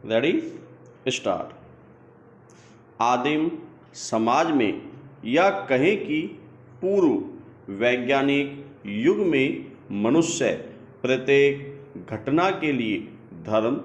Ready, start. आदिम समाज में या कहें कि पूर्व वैज्ञानिक युग में मनुष्य प्रत्येक घटना के लिए धर्म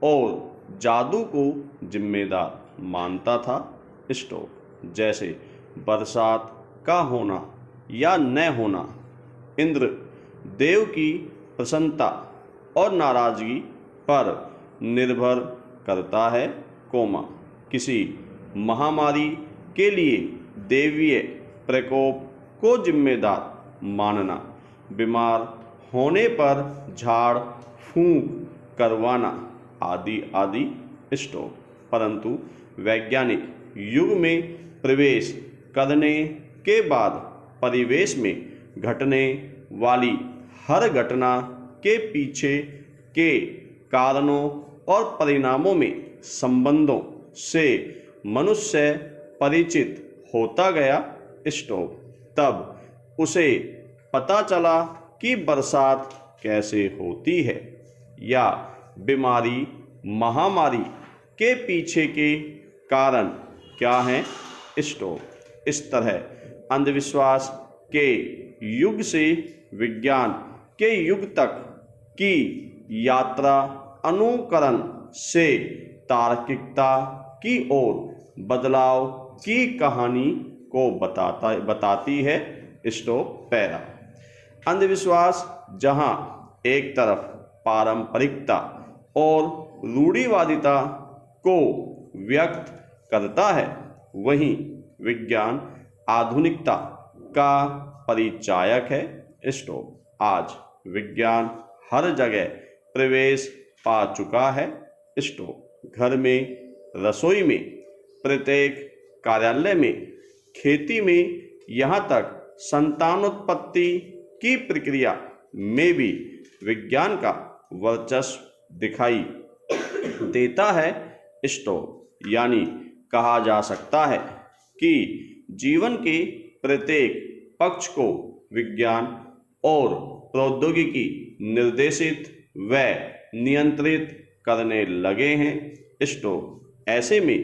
और जादू को जिम्मेदार मानता था। स्टॉप। जैसे बरसात का होना या न होना इंद्र देव की प्रसन्नता और नाराजगी पर निर्भर करता है, कोमा किसी महामारी के लिए दैवीय प्रकोप को जिम्मेदार मानना, बीमार होने पर झाड़ फूंक करवाना आदि आदि। स्टॉप। परंतु वैज्ञानिक युग में प्रवेश करने के बाद परिवेश में घटने वाली हर घटना के पीछे के कारणों और परिणामों में संबंधों से मनुष्य परिचित होता गया। स्टॉप। तब उसे पता चला कि बरसात कैसे होती है या बीमारी महामारी के पीछे के कारण क्या हैं। स्टॉप। इस तरह अंधविश्वास के युग से विज्ञान के युग तक की यात्रा अनुकरण से तार्किकता की ओर बदलाव की कहानी को बताती है। स्टॉप। पैरा। अंधविश्वास जहां एक तरफ पारंपरिकता और रूढ़िवादिता को व्यक्त करता है, वहीं विज्ञान आधुनिकता का परिचायक है। स्टॉप। आज विज्ञान हर जगह प्रवेश पा चुका है। स्टॉप। घर में, रसोई में, प्रत्येक कार्यालय में, खेती में, यहाँ तक संतानोत्पत्ति की प्रक्रिया में भी विज्ञान का वर्चस्व दिखाई देता है। स्टॉप। यानी कहा जा सकता है कि जीवन के प्रत्येक पक्ष को विज्ञान और प्रौद्योगिकी निर्देशित व नियंत्रित करने लगे हैं। स्टॉप। ऐसे में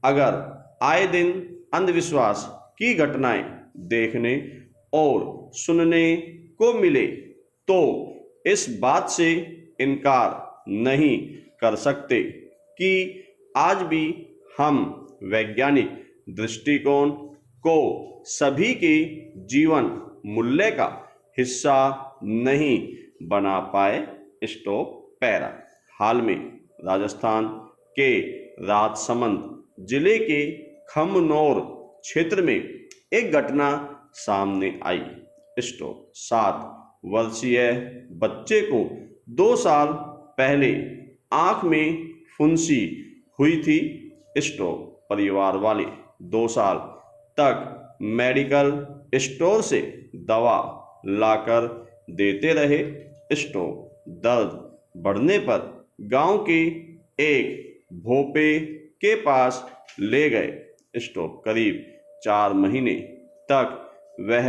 अगर आए दिन अंधविश्वास की घटनाएं देखने और सुनने को मिले तो इस बात से इनकार नहीं कर सकते कि आज भी हम वैज्ञानिक दृष्टिकोण को सभी के जीवन मूल्य का हिस्सा नहीं बना पाए। स्टॉप। पैरा। हाल में राजस्थान के राजसमंद जिले के खमनोर क्षेत्र में एक घटना सामने आई। स्टॉप। 7 वर्षीय बच्चे को 2 साल पहले आंख में फुंसी हुई थी। स्टॉप। परिवार वाले 2 साल तक मेडिकल स्टोर से दवा लाकर देते रहे। स्टॉप। दर्द बढ़ने पर गांव के एक भोपे के पास ले गए। स्टॉप। करीब 4 महीने तक वह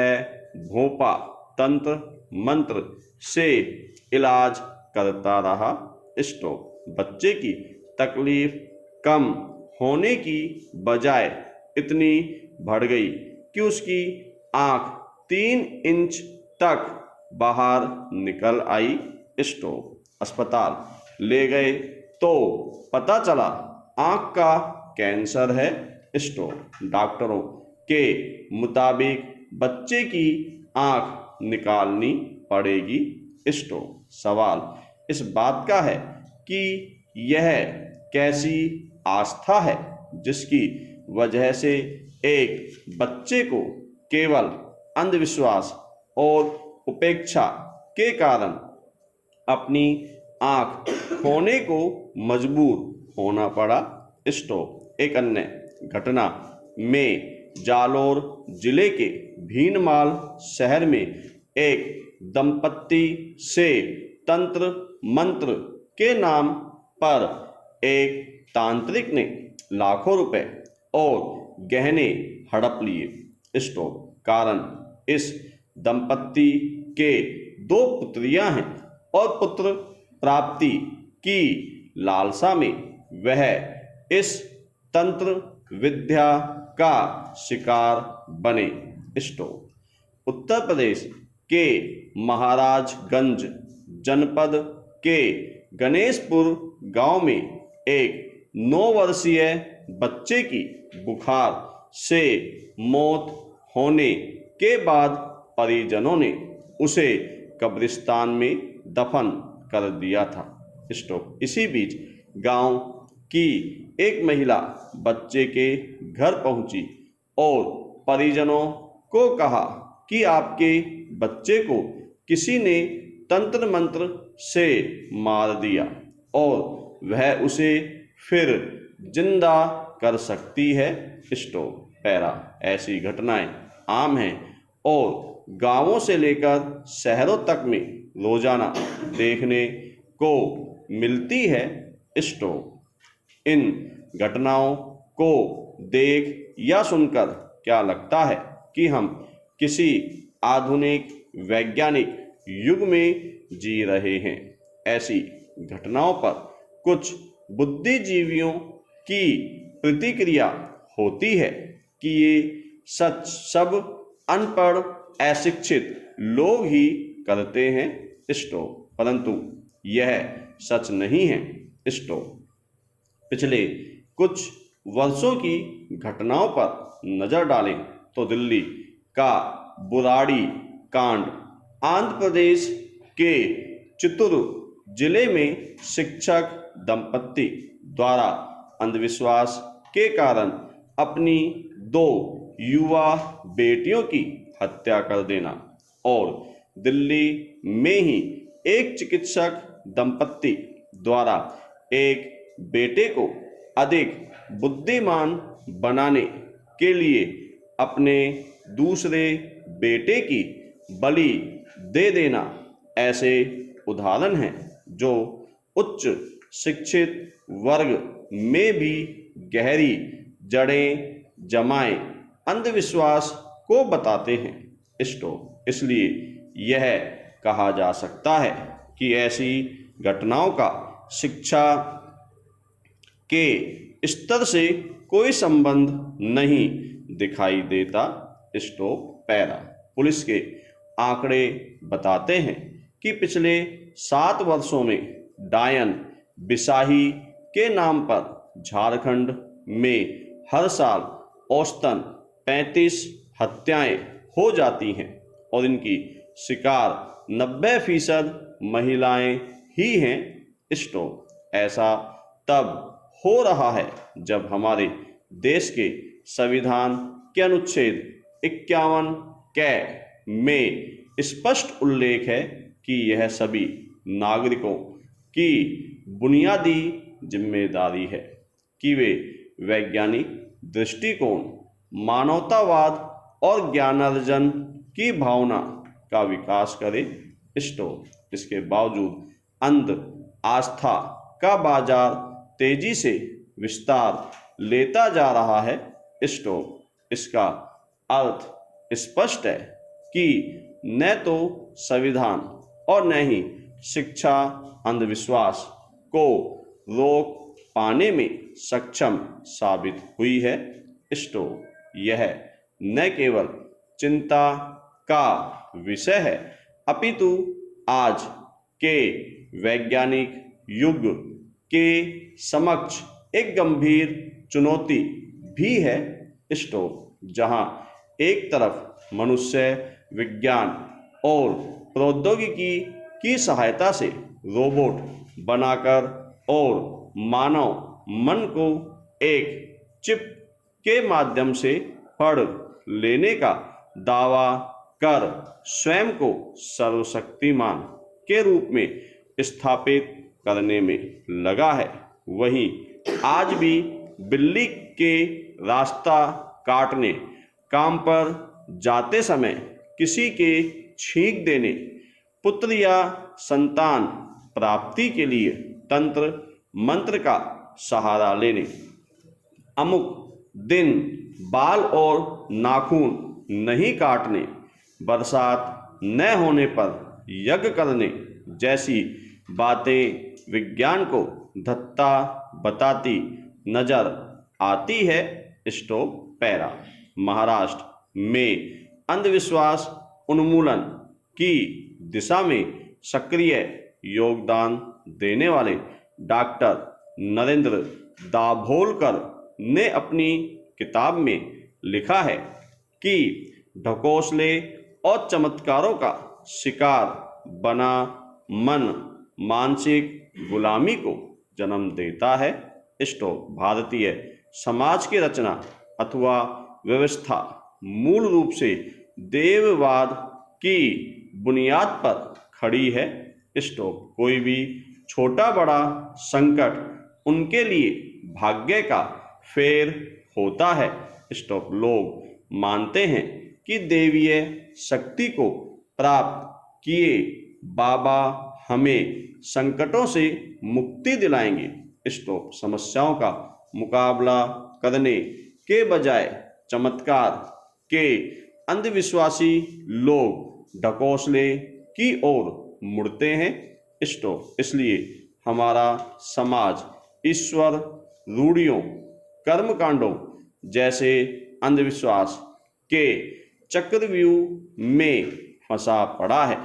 भोपा तंत्र मंत्र से इलाज करता रहा। स्टॉप। बच्चे की तकलीफ कम होने की बजाय इतनी बढ़ गई कि उसकी आंख 3 इंच तक बाहर निकल आई। स्टॉप। अस्पताल ले गए तो पता चला आंख का कैंसर है। स्टॉप। डॉक्टरों के मुताबिक बच्चे की आंख निकालनी पड़ेगी। स्टॉप। सवाल इस बात का है कि यह कैसी आस्था है जिसकी वजह से एक बच्चे को केवल अंधविश्वास और उपेक्षा के कारण अपनी आंख खोने को मजबूर होना पड़ा। स्टॉप। एक अन्य घटना में जालोर जिले के भीनमाल शहर में एक दंपत्ति से तंत्र मंत्र के नाम पर एक तांत्रिक ने लाखों रुपए और गहने हड़प लिए। स्टॉप। कारण इस दंपत्ति के 2 पुत्रियां हैं और पुत्र प्राप्ति की लालसा में वह इस तंत्र विद्या का शिकार बने। स्टॉप। उत्तर प्रदेश के महाराजगंज जनपद के गणेशपुर गांव में एक 9 वर्षीय बच्चे की बुखार से मौत होने के बाद परिजनों ने उसे कब्रिस्तान में दफन कर दिया था। स्टॉप। इसी बीच गांव की एक महिला बच्चे के घर पहुंची और परिजनों को कहा कि आपके बच्चे को किसी ने तंत्र मंत्र से मार दिया और वह उसे फिर जिंदा कर सकती है। स्टॉप। पैरा। ऐसी घटनाएं आम हैं और गांवों से लेकर शहरों तक में रोजाना देखने को मिलती है। स्टॉप। इन घटनाओं को देख या सुनकर क्या लगता है कि हम किसी आधुनिक वैज्ञानिक युग में जी रहे हैं। ऐसी घटनाओं पर कुछ बुद्धिजीवियों की प्रतिक्रिया होती है कि ये सच सब अनपढ़ अशिक्षित लोग ही करते हैं। स्टॉप। परंतु यह सच नहीं है। स्टॉप। पिछले कुछ वर्षों की घटनाओं पर नजर डालें तो दिल्ली का बुराड़ी कांड, आंध्र प्रदेश के चित्तूर जिले में शिक्षक दंपत्ति द्वारा अंधविश्वास के कारण अपनी 2 युवा बेटियों की हत्या कर देना और दिल्ली में ही एक चिकित्सक दंपत्ति द्वारा एक बेटे को अधिक बुद्धिमान बनाने के लिए अपने दूसरे बेटे की बलि दे देना ऐसे उदाहरण हैं जो उच्च शिक्षित वर्ग में भी गहरी जड़ें जमाए अंधविश्वास को बताते हैं। स्टॉप। इसलिए यह कहा जा सकता है कि ऐसी घटनाओं का शिक्षा के स्तर से कोई संबंध नहीं दिखाई देता। स्टॉप। पैरा। पुलिस के आंकड़े बताते हैं कि पिछले 7 वर्षों में डायन बिसाही के नाम पर झारखंड में हर साल औसतन 35 हत्याएं हो जाती हैं और इनकी शिकार 90% महिलाएं ही हैं। स्टॉप। ऐसा तब हो रहा है जब हमारे देश के संविधान के अनुच्छेद 51 के में स्पष्ट उल्लेख है कि यह सभी नागरिकों की बुनियादी जिम्मेदारी है कि वे वैज्ञानिक दृष्टिकोण, मानवतावाद और ज्ञानार्जन की भावना का विकास करें। स्टॉप। इसके बावजूद अंध आस्था का बाजार तेजी से विस्तार लेता जा रहा है। स्टॉप। इसका अर्थ स्पष्ट है कि न तो संविधान और न ही शिक्षा अंधविश्वास को रोक पाने में सक्षम साबित हुई है। स्टॉप। यह न केवल चिंता का विषय है अपितु आज के वैज्ञानिक युग के समक्ष एक गंभीर चुनौती भी है। स्टॉप। जहां एक तरफ मनुष्य विज्ञान और प्रौद्योगिकी की सहायता से रोबोट बनाकर और मानव मन को एक चिप के माध्यम से पढ़ लेने का दावा कर स्वयं को सर्वशक्तिमान के रूप में स्थापित करने में लगा है, वहीं आज भी बिल्ली के रास्ता काटने काम पर जाते समय किसी के छींक देने, पुत्र या संतान प्राप्ति के लिए तंत्र मंत्र का सहारा लेने, अमुक दिन बाल और नाखून नहीं काटने, बरसात न होने पर यज्ञ करने जैसी बातें विज्ञान को धत्ता बताती नजर आती है। Stop para. महाराष्ट्र में अंधविश्वास उन्मूलन की दिशा में सक्रिय योगदान देने वाले डॉक्टर नरेंद्र दाभोलकर ने अपनी किताब में लिखा है कि ढकोसले और चमत्कारों का शिकार बना मन मानसिक गुलामी को जन्म देता है। स्टॉप। भारतीय समाज की रचना अथवा व्यवस्था मूल रूप से देववाद की बुनियाद पर खड़ी है। स्टॉप। कोई भी छोटा बड़ा संकट उनके लिए भाग्य का फेर होता है। स्टॉप। लोग मानते हैं कि देवीय शक्ति को प्राप्त किए बाबा हमें संकटों से मुक्ति दिलाएंगे। स्टॉप। समस्याओं का मुकाबला करने के बजाय चमत्कार के अंधविश्वासी लोग ढकोसले की ओर मुड़ते हैं। स्टॉप। इसलिए हमारा समाज ईश्वर रूढ़ियों कर्मकांडों जैसे अंधविश्वास के चक्रव्यूह में फंसा पड़ा है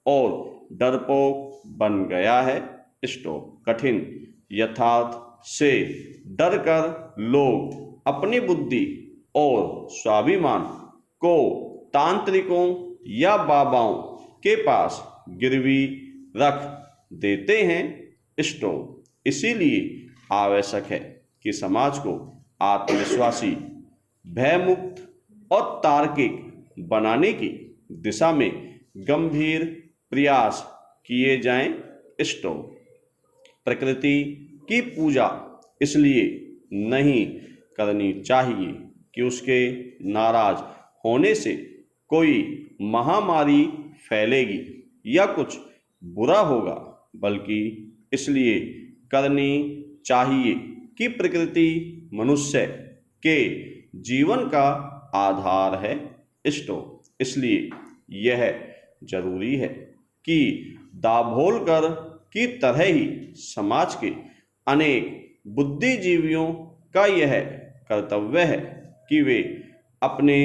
और डरपोक बन गया है। स्टॉप। कठिन यथार्थ से डरकर लोग अपनी बुद्धि और स्वाभिमान को तांत्रिकों या बाबाओं के पास गिरवी रख देते हैं। स्टॉप। इसीलिए आवश्यक है कि समाज को आत्मविश्वासी भयमुक्त और तार्किक बनाने की दिशा में गंभीर प्रयास किए जाएं। स्टॉप। प्रकृति की पूजा इसलिए नहीं करनी चाहिए कि उसके नाराज होने से कोई महामारी फैलेगी या कुछ बुरा होगा, बल्कि इसलिए करनी चाहिए कि प्रकृति मनुष्य के जीवन का आधार है। स्टॉप। इसलिए यह जरूरी है कि दाभोलकर की तरह ही समाज के अनेक बुद्धिजीवियों का यह कर्तव्य है कि वे अपने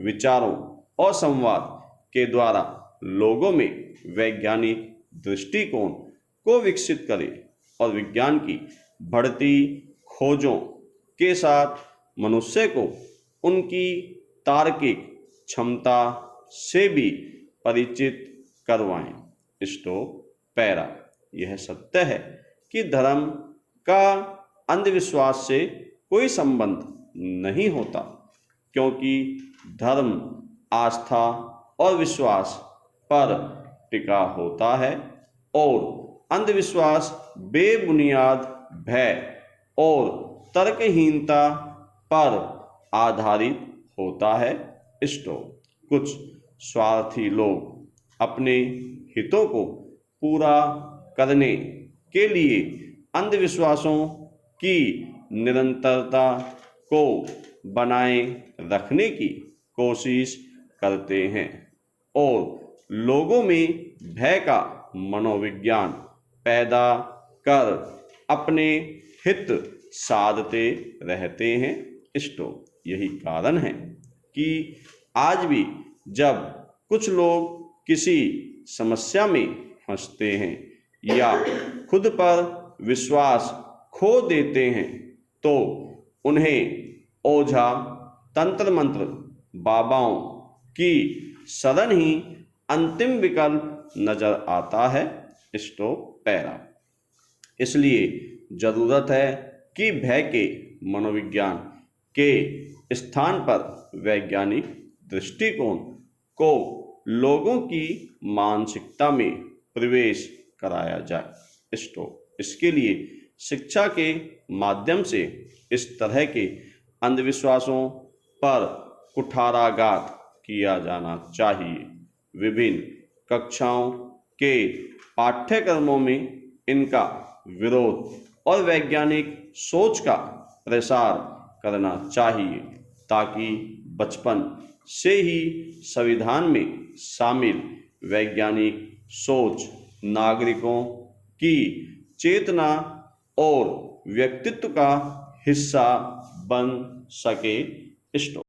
विचारों और संवाद के द्वारा लोगों में वैज्ञानिक दृष्टिकोण को विकसित करें और विज्ञान की बढ़ती खोजों के साथ मनुष्य को उनकी तार्किक क्षमता से भी परिचित करवाएं। Stop para. यह सत्य है कि धर्म का अंधविश्वास से कोई संबंध नहीं होता, क्योंकि धर्म आस्था और विश्वास पर टिका होता है और अंधविश्वास बेबुनियाद भय और तर्कहीनता पर आधारित होता है। स्टॉप। कुछ स्वार्थी लोग अपने हितों को पूरा करने के लिए अंधविश्वासों की निरंतरता को बनाए रखने की कोशिश करते हैं और लोगों में भय का मनोविज्ञान पैदा कर अपने हित साधते रहते हैं। स्टॉप। यही कारण है कि आज भी जब कुछ लोग किसी समस्या में फंसते हैं या खुद पर विश्वास खो देते हैं तो उन्हें ओझा तंत्र मंत्र बाबाओं की शरण ही अंतिम विकल्प नजर आता है। Stop para. इसलिए जरूरत है कि भय के मनोविज्ञान के स्थान पर वैज्ञानिक दृष्टिकोण को लोगों की मानसिकता में प्रवेश कराया जाए। स्टॉप। इसके लिए शिक्षा के माध्यम से इस तरह के अंधविश्वासों पर कुठाराघात किया जाना चाहिए। विभिन्न कक्षाओं के पाठ्यक्रमों में इनका विरोध और वैज्ञानिक सोच का प्रसार करना चाहिए ताकि बचपन से ही संविधान में शामिल वैज्ञानिक सोच नागरिकों की चेतना और व्यक्तित्व का हिस्सा बन सके। स्टॉप।